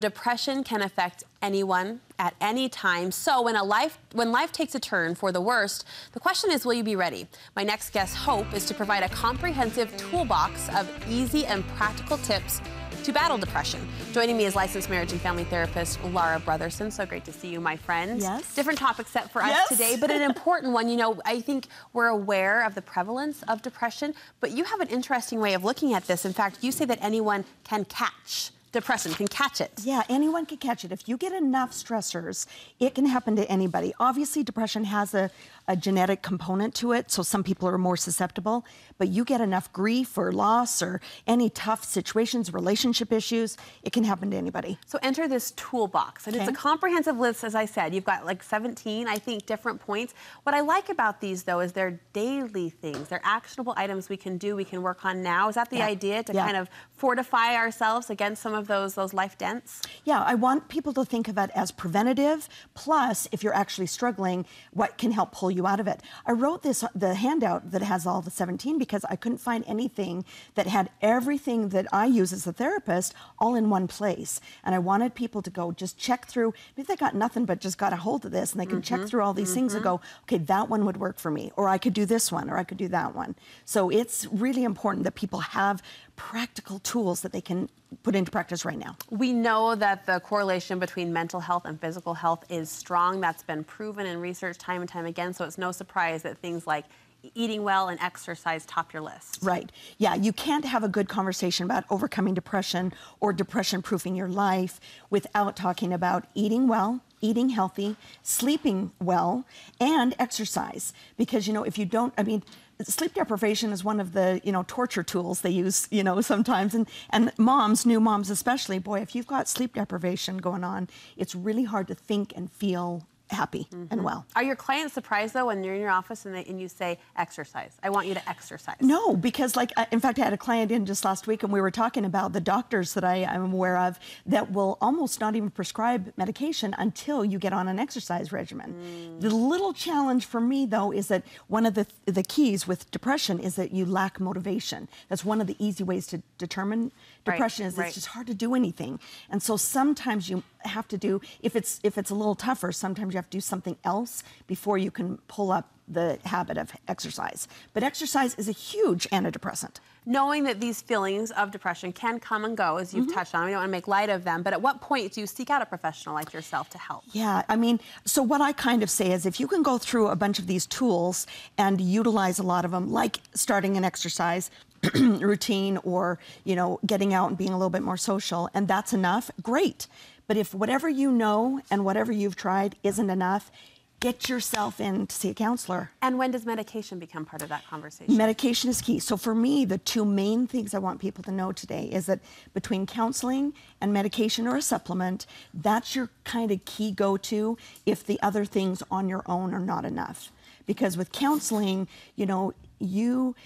Depression can affect anyone at any time. So when life takes a turn for the worst, the question is, will you be ready? My next guest, Hope, is to provide a comprehensive toolbox of easy and practical tips to battle depression. Joining me is licensed marriage and family therapist Laura Brotherson. So great to see you, my friend. Yes. Different topic set for us today, but an important one. You know, I think we're aware of the prevalence of depression, but you have an interesting way of looking at this. In fact, you say that anyone can catch depression, can catch it. Yeah, anyone can catch it. If you get enough stressors, it can happen to anybody. Obviously, depression has a genetic component to it, so some people are more susceptible, but you get enough grief or loss or any tough situations, relationship issues, it can happen to anybody. So enter this toolbox, and it's a comprehensive list, as I said. You've got like 17, I think, different points. What I like about these, though, is they're daily things. They're actionable items we can do, we can work on now. Is that the idea, to kind of fortify ourselves against some of those life dents? Yeah, I want people to think of it as preventative, plus, if you're actually struggling, what can help pull you out of it. I wrote the handout that has all the 17 because I couldn't find anything that had everything that I use as a therapist all in one place. And I wanted people to go just check through, if they got nothing but just got a hold of this, and they can check through all these things and go, okay, that one would work for me, or I could do this one, or I could do that one. So it's really important that people have practical tools that they can put into practice right now. We know that the correlation between mental health and physical health is strong. That's been proven in research time and time again, so it's no surprise that things like eating well and exercise top your list. Right. Yeah, you can't have a good conversation about overcoming depression or depression-proofing your life without talking about eating well, eating healthy, sleeping well, and exercise. Because, you know, if you don't, I mean, sleep deprivation is one of the, you know, torture tools they use, you know, sometimes. And moms, new moms especially, boy, if you've got sleep deprivation going on, it's really hard to think and feel happy and well. Are your clients surprised, though, when you're in your office and you say, exercise? I want you to exercise. No, because, like, in fact, I had a client in just last week, and we were talking about the doctors that I'm aware of that will almost not even prescribe medication until you get on an exercise regimen. The little challenge for me, though, is that one of the keys with depression is that you lack motivation. That's one of the easy ways to determine depression is it's just hard to do anything. And so sometimes you have to do, if it's a little tougher, sometimes you have to do something else before you can pull up the habit of exercise. But exercise is a huge antidepressant. Knowing that these feelings of depression can come and go, as you've touched on, we don't want to make light of them, but at what point do you seek out a professional like yourself to help? Yeah, I mean, so what I kind of say is if you can go through a bunch of these tools and utilize a lot of them, like starting an exercise routine or, you know, getting out and being a little bit more social, and that's enough, great. But if whatever you know and whatever you've tried isn't enough, get yourself in to see a counselor. And when does medication become part of that conversation? Medication is key. So for me, the two main things I want people to know today is that between counseling and medication or a supplement, that's your kind of key go-to if the other things on your own are not enough. Because with counseling, you know,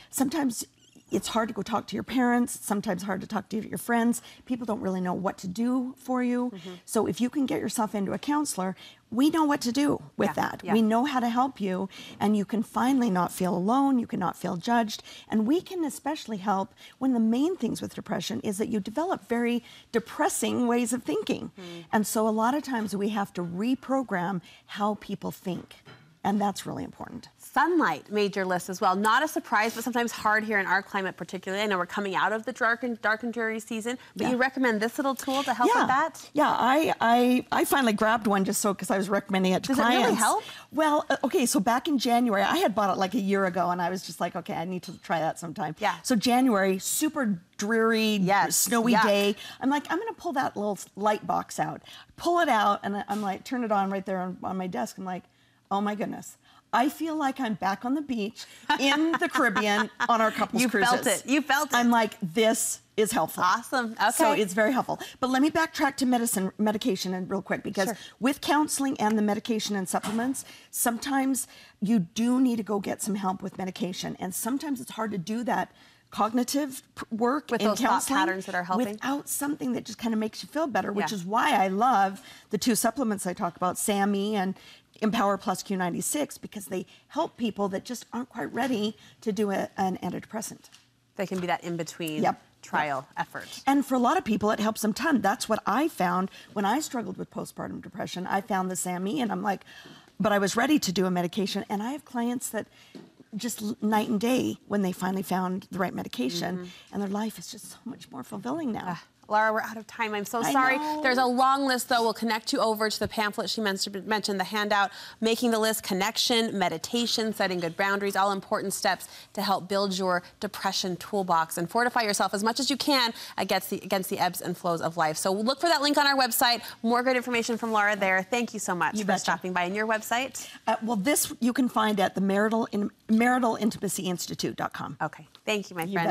sometimes it's hard to go talk to your parents, it's sometimes hard to talk to your friends. People don't really know what to do for you. So if you can get yourself into a counselor, we know what to do with that. We know how to help you, and you can finally not feel alone, you can not feel judged, and we can especially help when the main things with depression is that you develop very depressing ways of thinking. And so a lot of times we have to reprogram how people think, and that's really important. Sunlight made your list as well. Not a surprise, but sometimes hard here in our climate particularly. I know we're coming out of the dark and dreary season, but you recommend this little tool to help with that? Yeah, I finally grabbed one just so because I was recommending it to clients. Does it really help? Well, okay, so back in January, I had bought it like a year ago, and I was just like, okay, I need to try that sometime. Yeah. So January, super dreary, snowy day. I'm like, I'm going to pull that little light box out. Pull it out, and I'm like, turn it on right there on my desk. I'm like, oh my goodness. I feel like I'm back on the beach in the Caribbean on our couples cruises. You felt it. You felt it. I'm like, this is helpful. Awesome. Okay. So it's very helpful. But let me backtrack to medication and real quick, because with counseling and the medication and supplements, sometimes you do need to go get some help with medication. And sometimes it's hard to do that cognitive work with those thought patterns that are helping without something that just kind of makes you feel better, which is why I love the two supplements I talk about, SAMe and Empower Plus Q96, because they help people that just aren't quite ready to do an antidepressant. They can be that in between. Yep. trial effort. And for a lot of people, it helps them ton. That's what I found when I struggled with postpartum depression. I found the SAMe, and I'm like, but I was ready to do a medication. And I have clients that just night and day when they finally found the right medication, and their life is just so much more fulfilling now. Laura, we're out of time. I'm so sorry. There's a long list, though. We'll connect you over to the pamphlet she mentioned, the handout, Making the List, Connection, Meditation, Setting Good Boundaries, all important steps to help build your depression toolbox and fortify yourself as much as you can against the ebbs and flows of life. So look for that link on our website. More great information from Laura there. Thank you so much for stopping by. And your website? Well, this you can find at the Marital Intimacy Institute.com. Okay. Thank you, my friend.